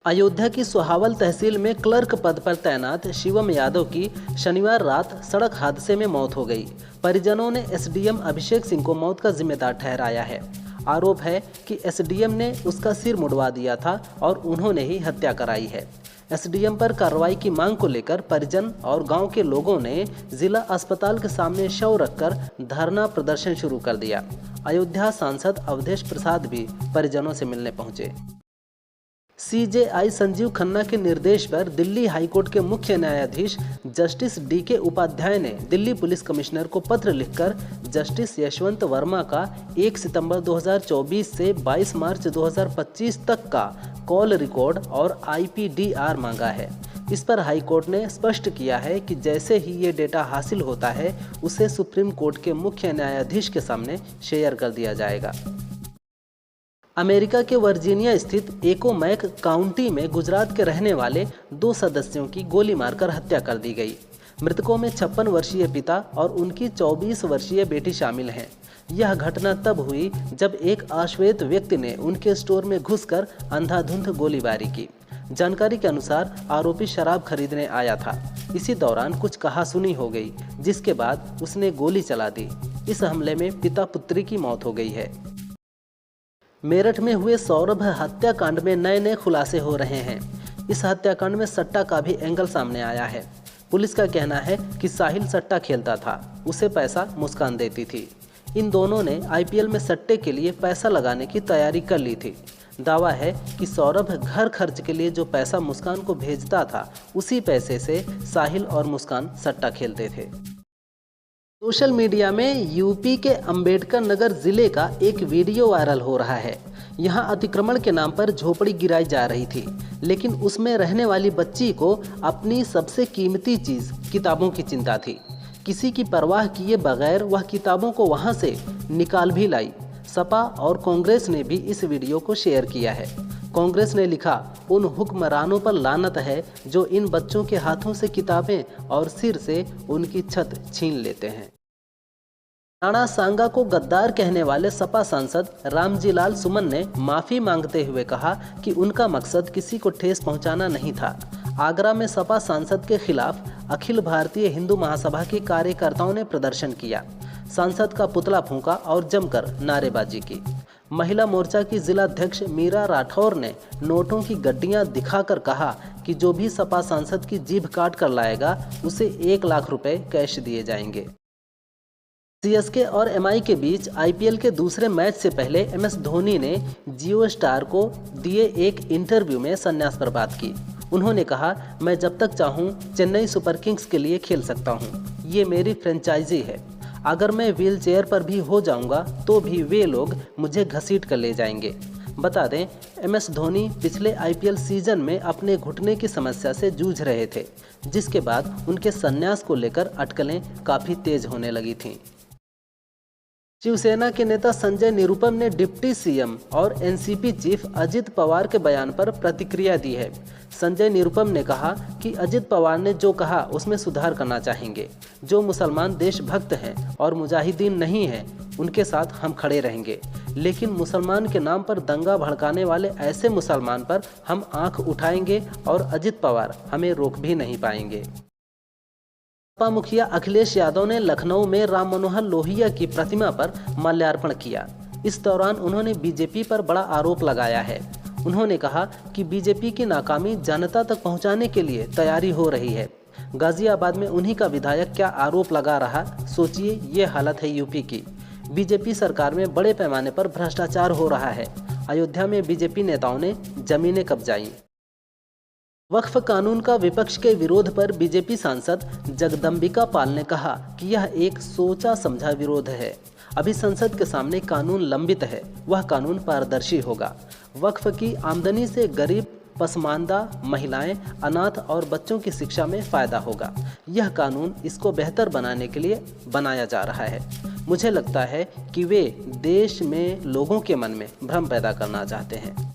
अयोध्या की सोहावल तहसील में क्लर्क पद पर तैनात शिवम यादव की शनिवार रात सड़क हादसे में मौत हो गई। परिजनों ने एसडीएम अभिषेक सिंह को मौत का जिम्मेदार ठहराया है। आरोप है कि एसडीएम ने उसका सिर मुड़वा दिया था और उन्होंने ही हत्या कराई है। एसडीएम पर कार्रवाई की मांग को लेकर परिजन और गांव के लोगों ने जिला अस्पताल के सामने शव रखकर धरना प्रदर्शन शुरू कर दिया। अयोध्या सांसद अवधेश प्रसाद भी परिजनों से मिलने पहुंचे। सीजेआई संजीव खन्ना के निर्देश पर दिल्ली हाईकोर्ट के मुख्य न्यायाधीश जस्टिस डीके उपाध्याय ने दिल्ली पुलिस कमिश्नर को पत्र लिखकर जस्टिस यशवंत वर्मा का 1 सितंबर 2024 से 22 मार्च 2025 तक का कॉल रिकॉर्ड और आईपीडीआर मांगा है। इस पर हाईकोर्ट ने स्पष्ट किया है कि जैसे ही ये डेटा हासिल होता है उसे सुप्रीम कोर्ट के मुख्य न्यायाधीश के सामने शेयर कर दिया जाएगा। अमेरिका के वर्जीनिया स्थित एकोमैक काउंटी में गुजरात के रहने वाले 2 सदस्यों की गोली मारकर हत्या कर दी गई। मृतकों में 56 वर्षीय पिता और उनकी 24 वर्षीय बेटी शामिल हैं। यह घटना तब हुई जब एक अश्वेत व्यक्ति ने उनके स्टोर में घुसकर अंधाधुंध गोलीबारी की। जानकारी के अनुसार आरोपी शराब खरीदने आया था। इसी दौरान कुछ कहासुनी हो गई, जिसके बाद उसने गोली चला दी। इस हमले में पिता पुत्री की मौत हो गई है। मेरठ में हुए सौरभ हत्याकांड में नए खुलासे हो रहे हैं। इस हत्याकांड में सट्टा का भी एंगल सामने आया है। पुलिस का कहना है कि साहिल सट्टा खेलता था, उसे पैसा मुस्कान देती थी। इन दोनों ने आईपीएल में सट्टे के लिए पैसा लगाने की तैयारी कर ली थी। दावा है कि सौरभ घर खर्च के लिए जो पैसा मुस्कान को भेजता था, उसी पैसे से साहिल और मुस्कान सट्टा खेलते थे। सोशल मीडिया में यूपी के अंबेडकर नगर जिले का एक वीडियो वायरल हो रहा है। यहां अतिक्रमण के नाम पर झोपड़ी गिराई जा रही थी, लेकिन उसमें रहने वाली बच्ची को अपनी सबसे कीमती चीज़ किताबों की चिंता थी। किसी की परवाह किए बगैर वह किताबों को वहां से निकाल भी लाई। सपा और कांग्रेस ने भी इस वीडियो को शेयर किया है। कांग्रेस ने लिखा, उन हुक्मरानों पर लानत है जो इन बच्चों के हाथों से किताबें और सिर से उनकी छत छीन लेते हैं। राणा सांगा को गद्दार कहने वाले सपा सांसद रामजी लाल सुमन ने माफी मांगते हुए कहा कि उनका मकसद किसी को ठेस पहुंचाना नहीं था। आगरा में सपा सांसद के खिलाफ अखिल भारतीय हिंदू महासभा के कार्यकर्ताओं ने प्रदर्शन किया। सांसद का पुतला फूंका और जमकर नारेबाजी की। महिला मोर्चा की जिलाध्यक्ष मीरा राठौर ने नोटों की गड्डियां दिखाकर कहा कि जो भी सपा सांसद की जीभ काट कर लाएगा उसे 1 लाख रुपए कैश दिए जाएंगे। सीएसके और एमआई के बीच आईपीएल के दूसरे मैच से पहले एमएस धोनी ने जियो स्टार को दिए एक इंटरव्यू में संन्यास पर बात की। उन्होंने कहा, मैं जब तक चाहूँ चेन्नई सुपर किंग्स के लिए खेल सकता हूँ। ये मेरी फ्रेंचाइजी है। अगर मैं व्हील चेयर पर भी हो जाऊंगा तो भी वे लोग मुझे घसीट कर ले जाएंगे। बता दें, एमएस धोनी पिछले आईपीएल सीजन में अपने घुटने की समस्या से जूझ रहे थे, जिसके बाद उनके संन्यास को लेकर अटकलें काफ़ी तेज होने लगी थीं। शिवसेना के नेता संजय निरुपम ने डिप्टी सीएम और एनसीपी चीफ अजित पवार के बयान पर प्रतिक्रिया दी है। संजय निरुपम ने कहा कि अजित पवार ने जो कहा उसमें सुधार करना चाहेंगे। जो मुसलमान देशभक्त हैं और मुजाहिदीन नहीं हैं, उनके साथ हम खड़े रहेंगे, लेकिन मुसलमान के नाम पर दंगा भड़काने वाले ऐसे मुसलमान पर हम आंख उठाएंगे और अजित पवार हमें रोक भी नहीं पाएंगे। सपा मुखिया अखिलेश यादव ने लखनऊ में राम मनोहर लोहिया की प्रतिमा पर माल्यार्पण किया। इस दौरान उन्होंने बीजेपी पर बड़ा आरोप लगाया है। उन्होंने कहा कि बीजेपी की नाकामी जनता तक पहुंचाने के लिए तैयारी हो रही है। गाजियाबाद में उन्हीं का विधायक क्या आरोप लगा रहा, सोचिए ये हालत है यूपी की। बीजेपी सरकार में बड़े पैमाने पर भ्रष्टाचार हो रहा है। अयोध्या में बीजेपी नेताओं ने जमीनें कब्जाई। वक्फ कानून का विपक्ष के विरोध पर बीजेपी सांसद जगदम्बिका पाल ने कहा कि यह एक सोचा समझा विरोध है। अभी संसद के सामने कानून लंबित है, वह कानून पारदर्शी होगा। वक्फ की आमदनी से गरीब, पसमानदा, महिलाएं, अनाथ और बच्चों की शिक्षा में फायदा होगा। यह कानून इसको बेहतर बनाने के लिए बनाया जा रहा है। मुझे लगता है कि वे देश में लोगों के मन में भ्रम पैदा करना चाहते हैं।